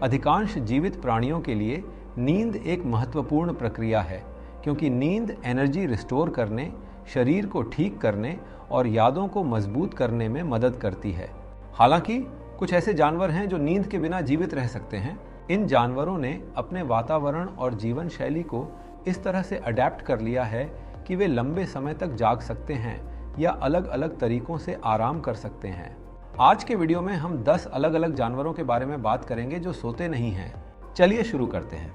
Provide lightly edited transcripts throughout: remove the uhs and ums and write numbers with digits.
अधिकांश जीवित प्राणियों के लिए नींद एक महत्वपूर्ण प्रक्रिया है, क्योंकि नींद एनर्जी रिस्टोर करने, शरीर को ठीक करने और यादों को मजबूत करने में मदद करती है। हालांकि कुछ ऐसे जानवर हैं जो नींद के बिना जीवित रह सकते हैं। इन जानवरों ने अपने वातावरण और जीवन शैली को इस तरह से अडेप्ट कर लिया है कि वे लंबे समय तक जाग सकते हैं या अलग अलग तरीकों से आराम कर सकते हैं। आज के वीडियो में हम 10 अलग अलग जानवरों के बारे में बात करेंगे जो सोते नहीं हैं। चलिए शुरू करते हैं।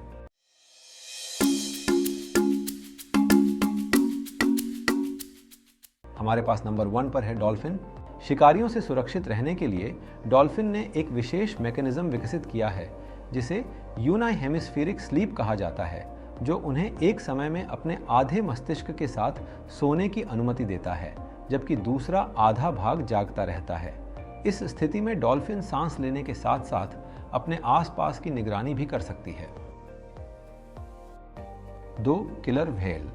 हमारे पास नंबर 1 पर है डॉल्फिन। शिकारियों से सुरक्षित रहने के लिए डॉल्फिन ने एक विशेष मैकेनिज्म विकसित किया है जिसे यूनाई हेमिस्फीरिक स्लीप कहा जाता है, जो उन्हें एक समय में अपने आधे मस्तिष्क के साथ सोने की अनुमति देता है, जबकि दूसरा आधा भाग जागता रहता है। इस स्थिति में डॉल्फिन सांस लेने के साथ साथ अपने आसपास की निगरानी भी कर सकती है। 2. Killer whale.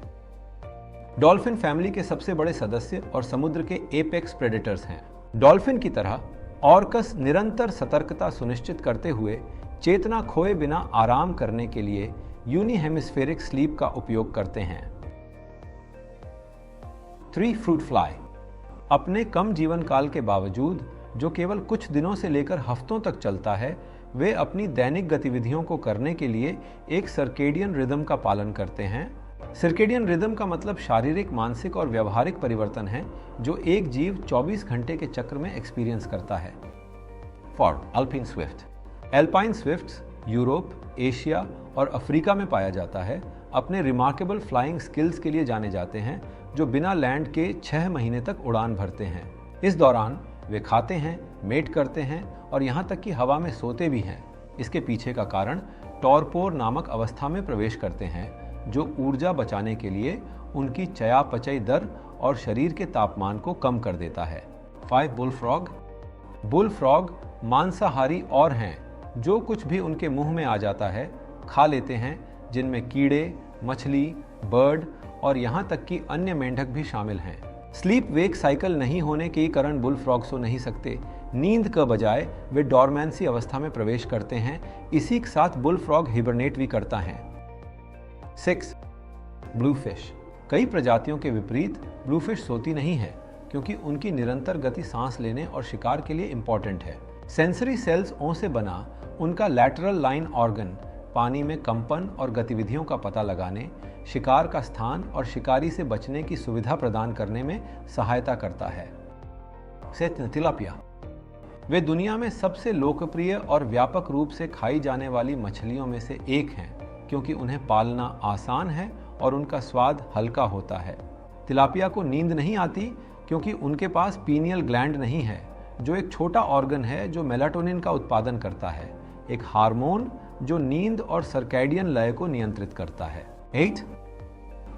डॉल्फिन फैमिली के सबसे बड़े सदस्य और समुद्र के एपेक्स प्रेडेटर्स हैं। डॉल्फिन की तरह ऑर्कस निरंतर सतर्कता सुनिश्चित करते हुए चेतना खोए बिना आराम करने के लिए यूनी हेमिस्फेरिक स्लीप का उपयोग करते हैं। 3. Fruit fly. अपने कम जीवन काल के बावजूद, जो केवल कुछ दिनों से लेकर हफ्तों तक चलता है, वे अपनी दैनिक गतिविधियों को करने के लिए एक सर्केडियन रिदम का पालन करते हैं। सर्केडियन रिदम का मतलब शारीरिक, मानसिक और व्यवहारिक परिवर्तन है जो एक जीव 24 घंटे के चक्र में एक्सपीरियंस करता है। 4. Alpine Swift. Alpine Swift's Europe, Asia और अफ्रीका में पाया जाता है। अपने रिमार्केबल फ्लाइंग स्किल्स के लिए जाने जाते हैं, जो बिना लैंड के 6 महीने तक उड़ान भरते हैं। इस दौरान वे खाते हैं, मेट करते हैं और यहाँ तक कि हवा में सोते भी हैं। इसके पीछे का कारण टॉरपोर नामक अवस्था में प्रवेश करते हैं, जो ऊर्जा बचाने के लिए उनकी चयापचय दर और शरीर के तापमान को कम कर देता है। 5. बुलफ्रॉग। बुलफ्रॉग मांसाहारी और हैं जो कुछ भी उनके मुंह में आ जाता है खा लेते हैं, जिनमें कीड़े, मछली, बर्ड और यहाँ तक कि अन्य मेंढक भी शामिल हैं। स्लीप वेक साइकिल नहीं होने के कारण बुलफ्रॉग सो नहीं सकते। नींद के बजाय वे डॉर्मेंसी अवस्था में प्रवेश करते हैं। इसी के साथ बुलफ्रॉग हिबरनेट भी करता है। 6. ब्लूफिश। कई प्रजातियों के विपरीत ब्लूफिश सोती नहीं है, क्योंकि उनकी निरंतर गति सांस लेने और शिकार के लिए इंपॉर्टेंट है। सेंसरी सेल्स ओ से बना उनका लैटरल लाइन ऑर्गन पानी में कंपन और गतिविधियों का पता लगाने, शिकार का स्थान और शिकारी से बचने की सुविधा प्रदान करने में सहायता करता है। 7. तिलापिया। वे दुनिया में सबसे लोकप्रिय और व्यापक रूप से खाई जाने वाली मछलियों में से एक हैं, क्योंकि उन्हें पालना आसान है और उनका स्वाद हल्का होता है। तिलापिया को नींद नहीं आती क्योंकि उनके पास पीनियल ग्लैंड नहीं है, जो एक छोटा ऑर्गन है जो मेलाटोनिन का उत्पादन करता है, एक हार्मोन जो नींद और सर्कैडियन लय को नियंत्रित करता है। 8.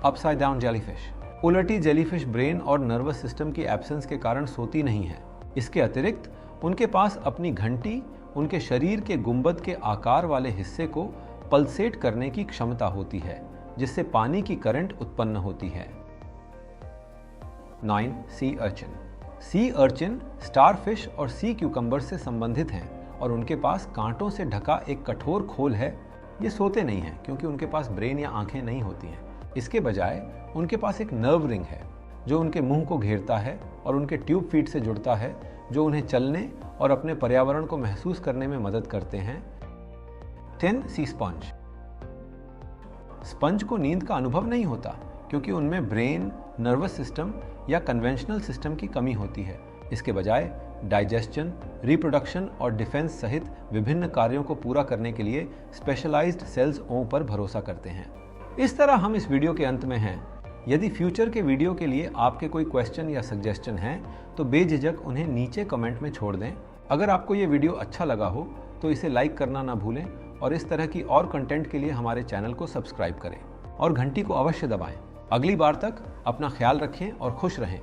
Upside down jellyfish. उलटी जेलीफिश ब्रेन और नर्वस सिस्टम की एब्सेंस के कारण सोती नहीं है। इसके अतिरिक्त उनके पास अपनी घंटी, उनके शरीर के गुंबद के आकार वाले हिस्से को पल्सेट करने की क्षमता होती है, जिससे पानी की करंट उत्पन्न होती है। 9. Sea urchin. Sea urchin starfish और सी क्यूकम्बर से संबंधित हैं और उनके पास कांटों से ढका एक कठोर खोल है। ये सोते नहीं हैं क्योंकि उनके पास ब्रेन या आंखें नहीं होती हैं। इसके बजाय उनके पास एक नर्व रिंग है जो उनके मुंह को घेरता है और उनके ट्यूब फीट से जुड़ता है, जो उन्हें चलने और अपने पर्यावरण को महसूस करने में मदद करते हैं। 10. सी स्पंज। स्पंज को नींद का अनुभव नहीं होता क्योंकि उनमें ब्रेन, नर्वस सिस्टम या कन्वेंशनल सिस्टम की कमी होती है। इसके बजाय डाइजेशन, रिप्रोडक्शन और डिफेंस सहित विभिन्न कार्यों को पूरा करने के लिए स्पेशलाइज्ड सेल्स ओ पर भरोसा करते हैं। इस तरह हम इस वीडियो के अंत में हैं। यदि फ्यूचर के वीडियो के लिए आपके कोई क्वेश्चन या सजेशन हैं तो बेझिझक उन्हें नीचे कमेंट में छोड़ दें। अगर आपको ये वीडियो अच्छा लगा हो तो इसे लाइक करना ना भूलें और इस तरह की और कंटेंट के लिए हमारे चैनल को सब्सक्राइब करें और घंटी को अवश्य दबाएं। अगली बार तक अपना ख्याल रखें और खुश रहें।